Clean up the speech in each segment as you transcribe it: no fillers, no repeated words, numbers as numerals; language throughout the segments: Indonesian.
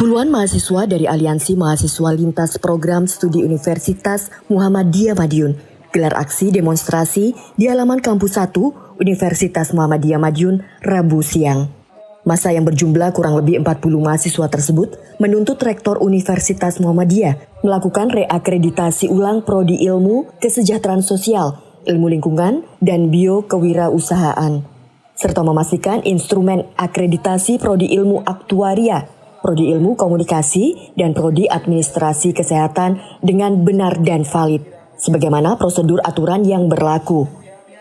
Puluhan mahasiswa dari Aliansi Mahasiswa Lintas Program Studi Universitas Muhammadiyah Madiun gelar aksi demonstrasi di halaman Kampus 1 Universitas Muhammadiyah Madiun Rabu siang. Massa yang berjumlah kurang lebih 40 mahasiswa tersebut menuntut Rektor Universitas Muhammadiyah melakukan reakreditasi ulang Prodi Ilmu Kesejahteraan Sosial, Ilmu Lingkungan, dan Biokewirausahaan, serta memastikan instrumen akreditasi Prodi Ilmu Aktuaria, Prodi Ilmu Komunikasi, dan Prodi Administrasi Kesehatan dengan benar dan valid, sebagaimana prosedur aturan yang berlaku.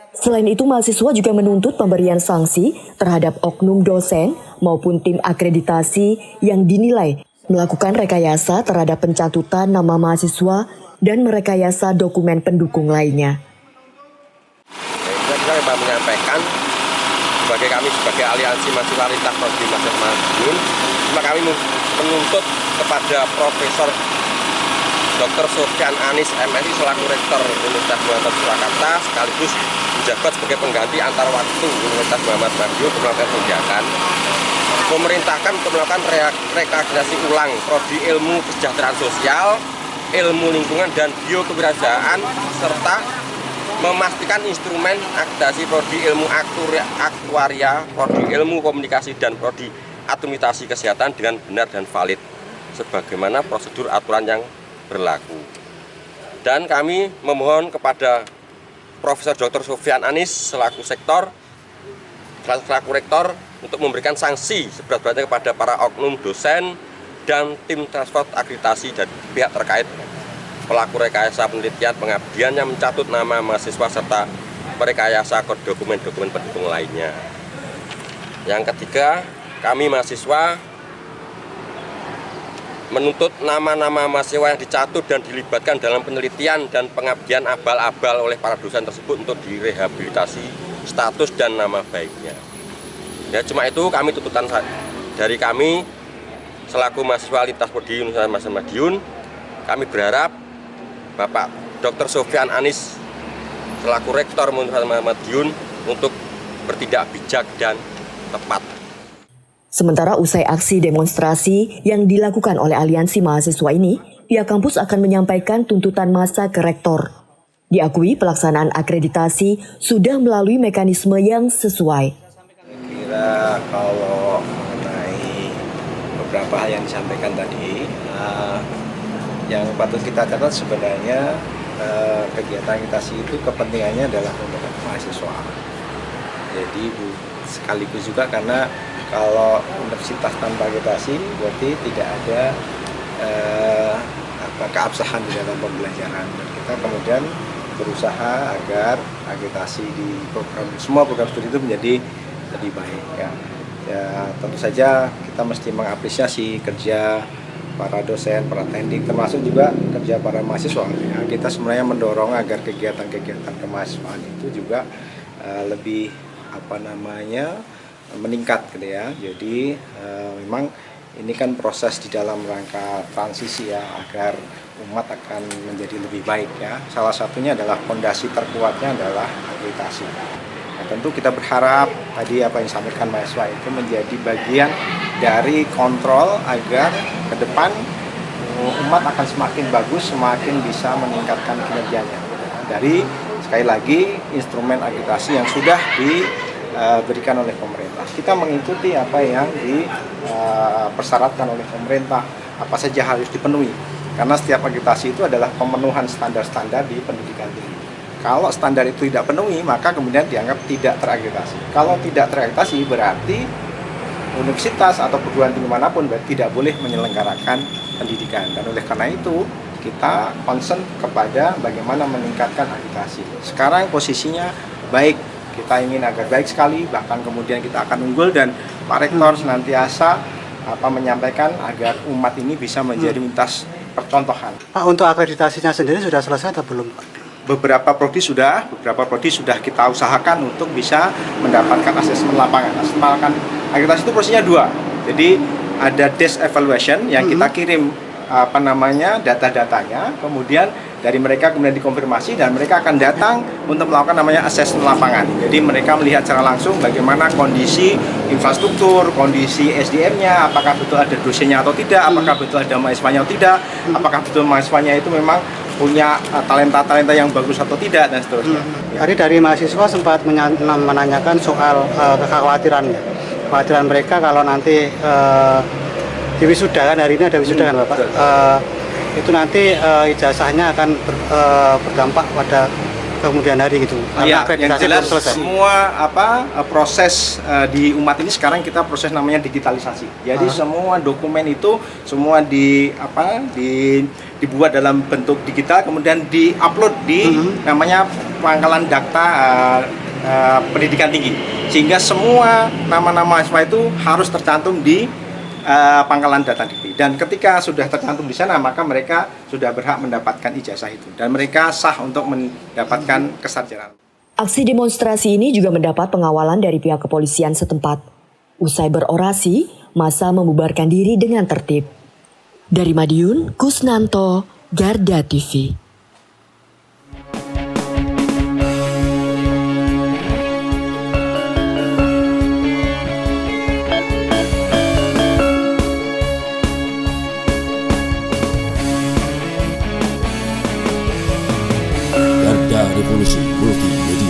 Selain itu, mahasiswa juga menuntut pemberian sanksi terhadap oknum dosen maupun tim akreditasi yang dinilai melakukan rekayasa terhadap pencatutan nama mahasiswa dan merekayasa dokumen pendukung lainnya. Saya menyampaikan sebagai aliansi mahasiswa lintas prodi Madiun, kami menuntut kepada Profesor Dr. Sofyan Anis MSI selaku Rektor Universitas Muhammad Surakarta sekaligus menjabat sebagai pengganti antar waktu Universitas Muhammad Madiun melakukan kebijakan memerintahkan untuk melakukan reakreditasi ulang Prodi Ilmu Kesejahteraan Sosial, Ilmu Lingkungan, dan Biokewirausahaan serta memastikan instrumen akreditasi Prodi Ilmu Aktuaria, Prodi Ilmu Komunikasi, dan Prodi Administrasi Kesehatan dengan benar dan valid sebagaimana prosedur aturan yang berlaku. Dan kami memohon kepada Profesor Dr. Sofyan Anis selaku Rektor untuk memberikan sanksi seberat-beratnya kepada para oknum dosen dan tim transport akreditasi dan pihak terkait pelaku rekayasa penelitian pengabdian yang mencatut nama mahasiswa serta merekayasa dokumen-dokumen pendukung lainnya. Yang ketiga, kami mahasiswa menuntut nama-nama mahasiswa yang dicatut dan dilibatkan dalam penelitian dan pengabdian abal-abal oleh para dosen tersebut untuk direhabilitasi status dan nama baiknya. Ya, cuma itu kami tuntutan dari kami selaku mahasiswa lintas prodi Universitas Madiun. Kami berharap Bapak Dr. Sofyan Anis selaku Rektor Universitas Madiun untuk bertindak bijak dan tepat. Sementara usai aksi demonstrasi yang dilakukan oleh aliansi mahasiswa ini, pihak kampus akan menyampaikan tuntutan massa ke rektor. Diakui pelaksanaan akreditasi sudah melalui mekanisme yang sesuai. Kira kalau mengenai beberapa hal yang disampaikan tadi, yang patut kita catat sebenarnya kegiatan akreditasi itu kepentingannya adalah untuk mahasiswa. Jadi sekaligus juga karena kalau universitas tanpa akreditasi berarti tidak ada keabsahan di dalam pembelajaran. Dan kita kemudian berusaha agar akreditasi di semua program studi itu menjadi lebih baik. Ya, tentu saja kita mesti mengapresiasi kerja para dosen, para teknik, termasuk juga kerja para mahasiswa. Ya, kita sebenarnya mendorong agar kegiatan-kegiatan kemahasiswaan itu juga lebih meningkat gitu ya. Jadi memang ini kan proses di dalam rangka transisi ya, agar umat akan menjadi lebih baik ya. Salah satunya adalah fondasi terkuatnya adalah akreditasi. Nah, tentu kita berharap tadi apa yang disampaikan mahasiswa itu menjadi bagian dari kontrol agar ke depan umat akan semakin bagus, semakin bisa meningkatkan kinerjanya. Dari sekali lagi instrumen akreditasi yang sudah diberikan oleh pemerintah. Kita mengikuti apa yang dipersyaratkan oleh pemerintah, apa saja harus dipenuhi. Karena setiap akreditasi itu adalah pemenuhan standar-standar di pendidikan tinggi. Kalau standar itu tidak penuhi, maka kemudian dianggap tidak terakreditasi. Kalau tidak terakreditasi berarti universitas atau perguruan tinggi manapun tidak boleh menyelenggarakan pendidikan. Dan oleh karena itu kita concern kepada bagaimana meningkatkan akreditasi. Sekarang posisinya baik, kita ingin agar baik sekali, bahkan kemudian kita akan unggul dan Pak Rektor senantiasa menyampaikan agar umat ini bisa menjadi universitas percontohan. Pak, untuk akreditasinya sendiri sudah selesai atau belum, Pak? Beberapa prodi sudah kita usahakan untuk bisa mendapatkan asesmen lapangan. Asesmen akreditasi itu prosesnya dua. Jadi ada desk evaluation yang kita kirim data-datanya, kemudian dari mereka kemudian dikonfirmasi dan mereka akan datang untuk melakukan namanya asesmen lapangan. Jadi mereka melihat secara langsung bagaimana kondisi infrastruktur, kondisi SDM-nya, apakah betul ada dosennya atau tidak, apakah betul ada mahasiswanya atau tidak, apakah betul mahasiswanya itu memang punya talenta-talenta yang bagus atau tidak, dan seterusnya. Tadi dari mahasiswa sempat menanyakan soal kekhawatiran mereka kalau nanti di wisuda, kan hari ini ada wisuda kan Bapak, itu nanti ijazahnya akan berdampak pada kemudian hari gitu. Ya, yang jelas semua proses di umat ini sekarang kita proses namanya digitalisasi. Jadi semua dokumen itu semua dibuat dalam bentuk digital, kemudian diupload di namanya pangkalan data pendidikan tinggi. Sehingga semua nama-nama mahasiswa itu harus tercantum di pangkalan data dikti, dan ketika sudah tercantum di sana maka mereka sudah berhak mendapatkan ijazah itu dan mereka sah untuk mendapatkan kesarjanaan. Aksi demonstrasi ini juga mendapat pengawalan dari pihak kepolisian setempat. Usai berorasi, massa membubarkan diri dengan tertib. Dari Madiun, Kusnanto, Garda TV. Revolusi Multimedia.